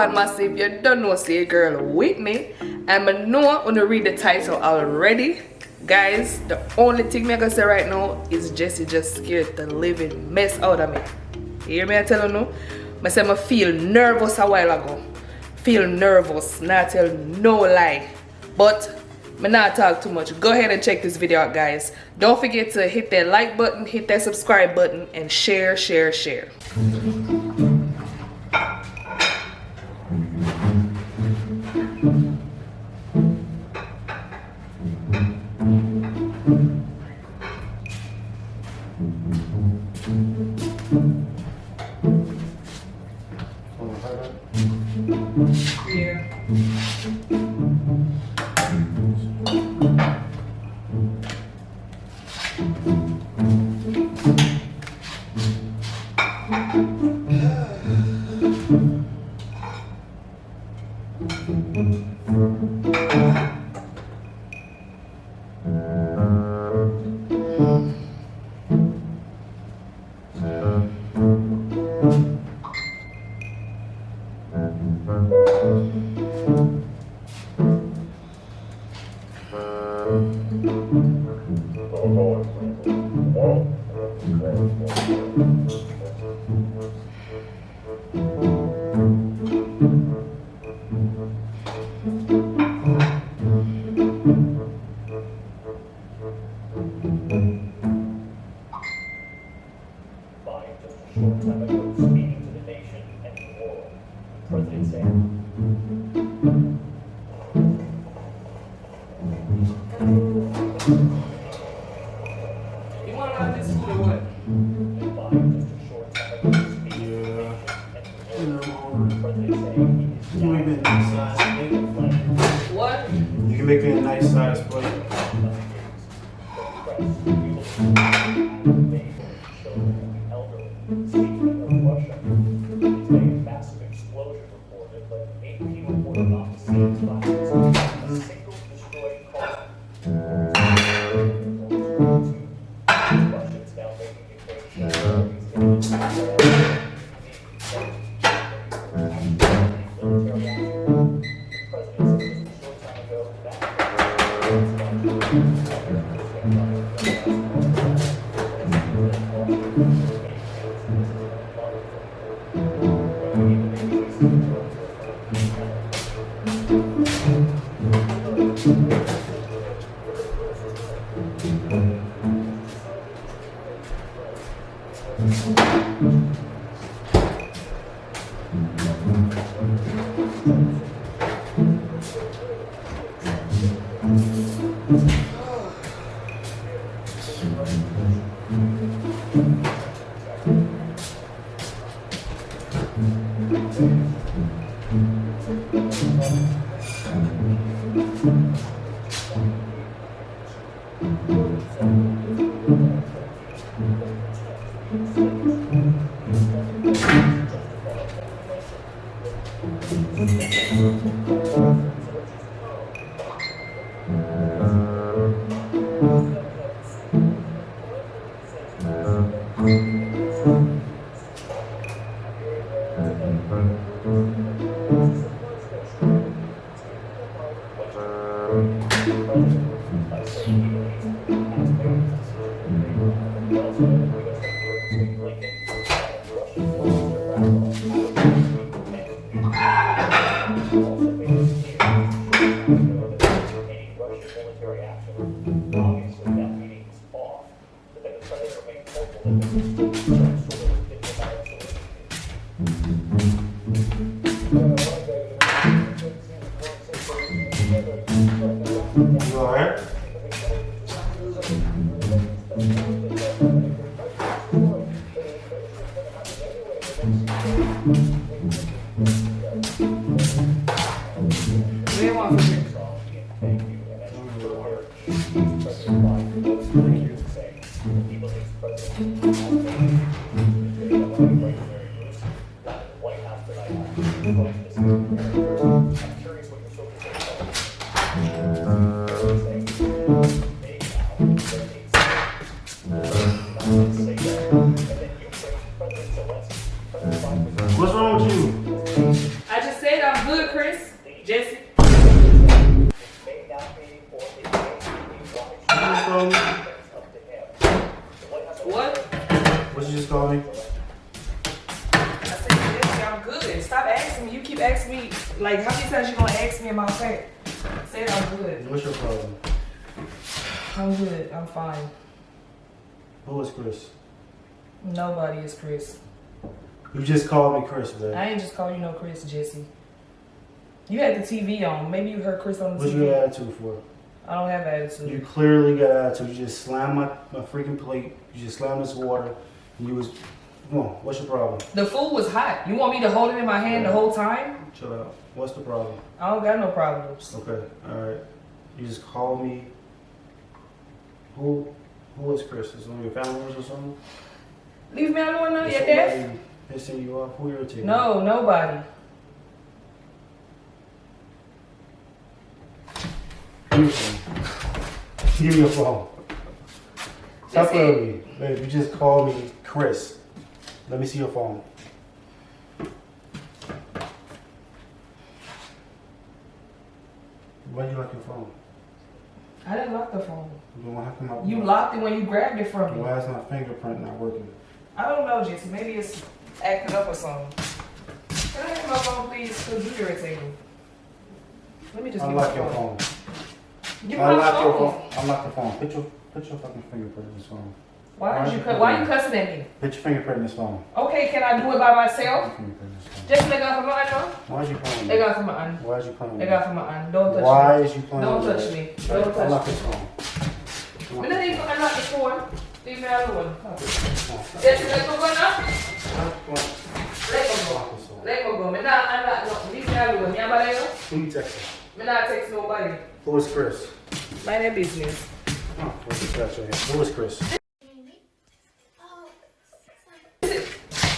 Wagwan Massive, you don't know say girl Whitney. And I know when you read the title already. Guys, the only thing I can say right now is Jessie just scared the living mess out of me. You hear me I tell you no? I say I feel nervous a while ago. Feel nervous, not tell no lie. But I not talk too much. Go ahead and check this video out, guys. Don't forget to hit that like button, hit that subscribe button, and share. What? You can make me a nice size plate. I just said What you just call me? I said, Jessie, I'm good. Stop asking me. You keep asking me, like, how many times you gonna ask me about that? Say I'm good. What's your problem? I'm good. I'm fine. Who is Chris? Nobody is Chris. You just called me Chris, man. I ain't just call you no Chris, Jessie. You had the TV on. Maybe you heard Chris on the What's TV. your attitude for? I don't have attitude. You clearly got attitude. You just slammed my freaking plate. You just slammed this water. And you was, come on, what's your problem? The food was hot. You want me to hold it in my hand the whole time? Chill out. What's the problem? I don't got no problems. Okay, alright. You just called me. Who is Chris? Is one of your family members or something? Leave me alone now. Is You're deaf? somebody pissing you off? Who irritating you? No, nobody. Give me your phone. Give me your phone. Stop playing with me. Babe, you just called me Chris. Let me see your phone. Why you lock your phone? I didn't lock the phone. You locked it when you grabbed it from me. Why is my fingerprint not working? I don't know, Jessie. Maybe it's acting up or something. Can I have my phone, please? Because you irritating. Let me just get my Unlock your phone. Give me my phone. Unlock the phone. Put your fucking fingerprint in this phone. Why you cussing at me? Put your fingerprint in this phone. Okay, can I do it by myself? Put your fingerprint in this phone. Just let go from my hand. Why is you playing with Let me? go from my hand. Why is you playing with Let me? go from my hand. Don't touch me. Why is you playing Don't with touch me? me. Don't touch Unlock me. this phone. We don't even unlock the phone. Leave me alone. Yes, Just let go now. Let go. Let go. Me not unlock nothing. Leave me alone. You have a Who you texting? Me not text nobody. Who is Chris? Mind your business. Oh, what's the scratch right here? Who is Chris?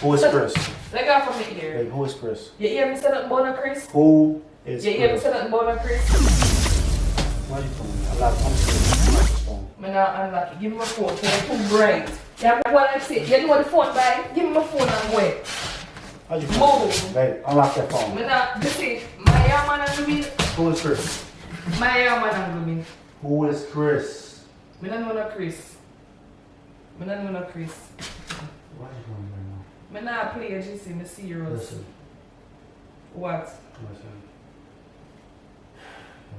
Who is Chris? Let go from me here. Hey, who is Chris? You hear me say nothing about no Chris? Who is You hear me Chris? say nothing about no Chris? Why are you playing with me? I'm this phone. Me not unlock it. Give me my phone. It's too bright. You have what I say. You know the phone by? Give me my phone and wait. How'd you Move. Hey, unlock that phone. Me not. This is my man and me. Who is Chris? My man and me. Who is Chris? Me don't know no Chris. Me don't know no Chris. Why are you playing right now? Me not play a Jessie. Me serious. Listen, What? listen.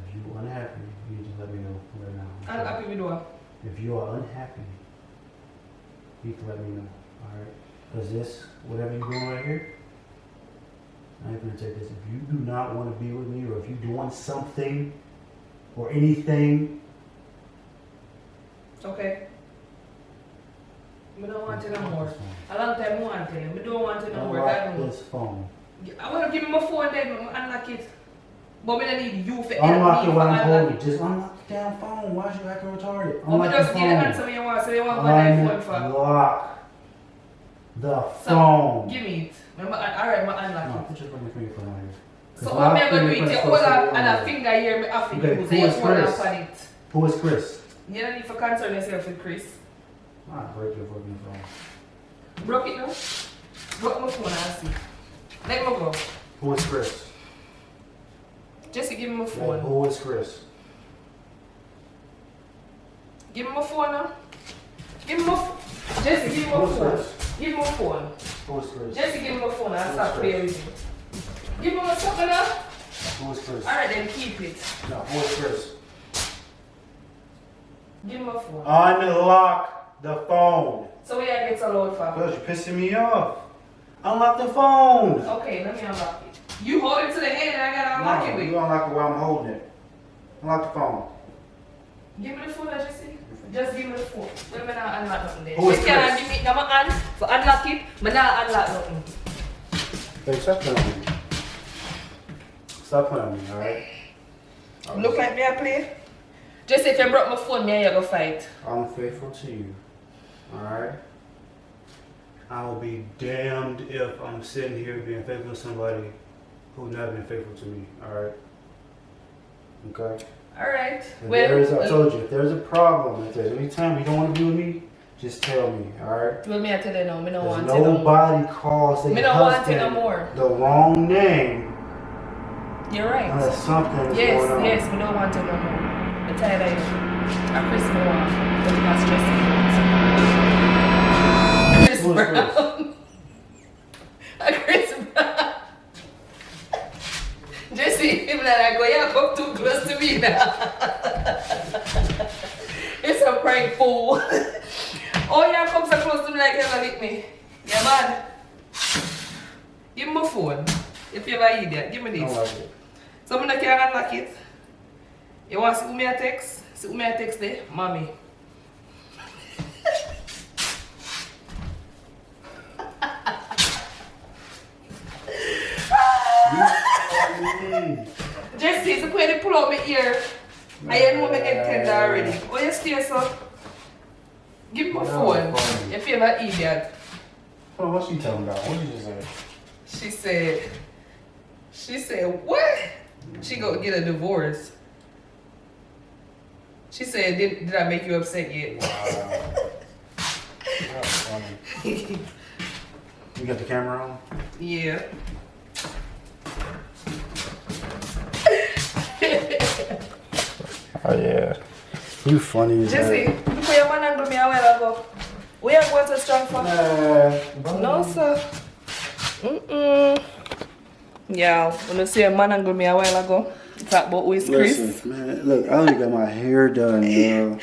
If you are unhappy, you just let me know right now. I'm happy with what? If you are unhappy, you can let me know. Alright? Because this, whatever you're doing right here, I ain't gonna take this. If you do not want to be with me, or if you're doing something or anything, Okay. Me don't want it no more. A long time I want it. Me don't want it no more. I unlock don't. this phone. I want to give me my phone then unlock it. But me don't need you for Unlock it me while for I'm unlock holding. it. Just unlock the damn phone. Why is you acting retarded? But me Unlock the just need the phone. answer me you want, so you want my iPhone for. Unlock the So, phone. give me it. Alright, I unlock No, it. put your fucking finger on here. So what me gonna do? You hold up and a finger here, me have to Okay, use who it. is You hold Chris? up on it. Who is Chris? You don't need to concern yourself with Chris. I'll break your fucking phone. Broke it now? Broke my phone and see. Let me go. Who is Chris? Jesse, give me my Like, phone. who is Chris? Give me my phone now. Give me my phone. Jesse, give me my Who is phone. Chris? Give me my phone. Who is Chris? Jesse, give me my phone. I'll Who is stop Chris? playing with you. Give me my something now. Who is Chris? Alright, then keep it. No, who is Chris? Give me my phone. Unlock the phone. So where I get so loud for? Because you're pissing me off. Unlock the phone. Okay, let me unlock it. You hold it to the hand and I gotta unlock it with you you. unlock it while I'm holding it. Unlock the phone. Give me the phone, Jesse. Just give me the phone. Let me not unlock nothing there. Who is If you can't Chris? give me my hand for unlock it, but not unlock nothing. Hey, stop playing with me. Stop playing with me, alright? Look like me I play. Just if you broke my phone, me and you go fight. I'm faithful to you. Alright? I'll be damned if I'm sitting here being faithful to somebody who's not been faithful to me. Alright? Okay? Alright. I told you, if there's a problem, if there's any time you don't want to be with me, just tell me, alright? Well, me I tell you no, me don't want Because it no more. nobody calls their Me don't want it husband no more. the wrong name You're right. unless something is Yes, going on. yes, we don't want it no more. I'm tired of it. I'm Chris no one. But you must stress me. Chris Who is Brown. A Chris Brown. Jessie, him like I go, yeah, come too close to me now. It's a prank, fool. Oh, yeah, come so close to me like you ever hit me. Yeah, man. Give me my phone. If you ever idiot, give me this. I don't like it. So I'm not can unlock it. You want to see who me a text? See who me a text there? Mommy. Jessie, so when they pull out my ear, I know my head tender already. Oh, you stay so? Give me my phone. If you ever idiot. Oh, what's she talking about? What did you just say? She said, what? She go get a divorce. She said, did I make you upset yet? Wow. That's funny. You got the camera on? Yeah. Oh yeah. You funny as Jessie, you put your man and me a while ago. We are going to strong for? No, sir. Yeah, when you see a man and me a while ago, talk about who is Chris. Listen, man, look, I only got my hair done, yo.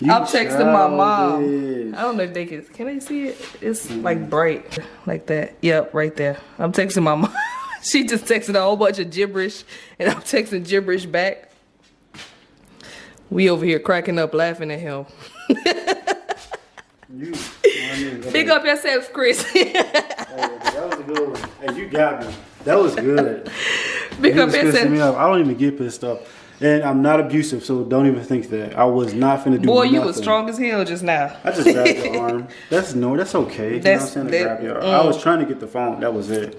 I'm texting my mom. childish. I don't know if they can they see it? It's like bright, like that. Yep, right there. I'm texting my mom. She just texted a whole bunch of gibberish, and I'm texting gibberish back. We over here cracking up, laughing at him. Big up yourself, Chris. Hey, that was a good one. Hey, you got me. That was good. Big up pissing yourself. me off. I don't even get pissed off. And I'm not abusive, so don't even think that. I was not finna do Boy, nothing. you was strong as hell just now. I just grabbed your arm. That's okay. You know what I'm saying? To grab your arm. I was trying to get the phone. That was it.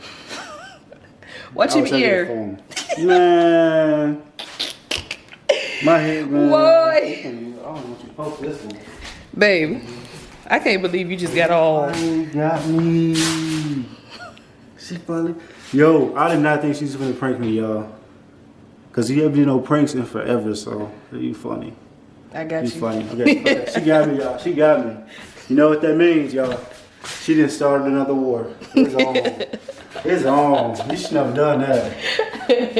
Watch I him was trying to get the ear. phone. Man. My head, man. Boy. I don't want you to post this one. Babe, I can't believe you just got all. You got me. She funny. Yo, I did not think she was gonna prank me, y'all. Cause you haven't been no pranks in forever, so you funny. I got You you. funny. Okay. She got me, y'all. She got me. You know what that means, y'all? She didn't start another war. It's on. It's on. You should have done that.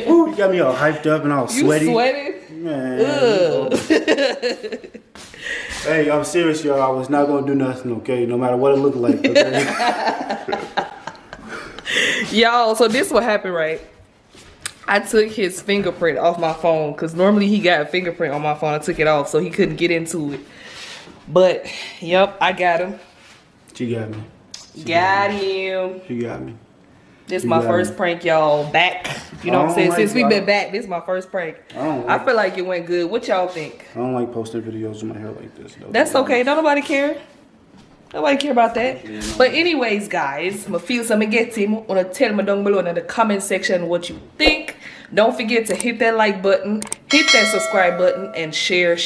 Ooh, you got me all hyped up and all sweaty. You sweated? Man. Ugh. Hey, I'm serious, y'all. I was not gonna do nothing, okay? No matter what it looked like, okay? Y'all, so this what happened, right? I took his fingerprint off my phone because normally he got a fingerprint on my phone. I took it off so he couldn't get into it. But, yep, I got him. She got me. Got him. She got me. This You my got first me. prank, y'all. Back. You know what I'm saying? Oh my Since we've been God. back, this is my first prank. I I feel like it went good. What y'all think? I don't like posting videos with my hair like this. Though. That's okay. Don't nobody care. Nobody care about that. Yeah. But anyways, guys, I feel some get him. Wanna tell me down below in the comment section what you think. Don't forget to hit that like button, hit that subscribe button, and share.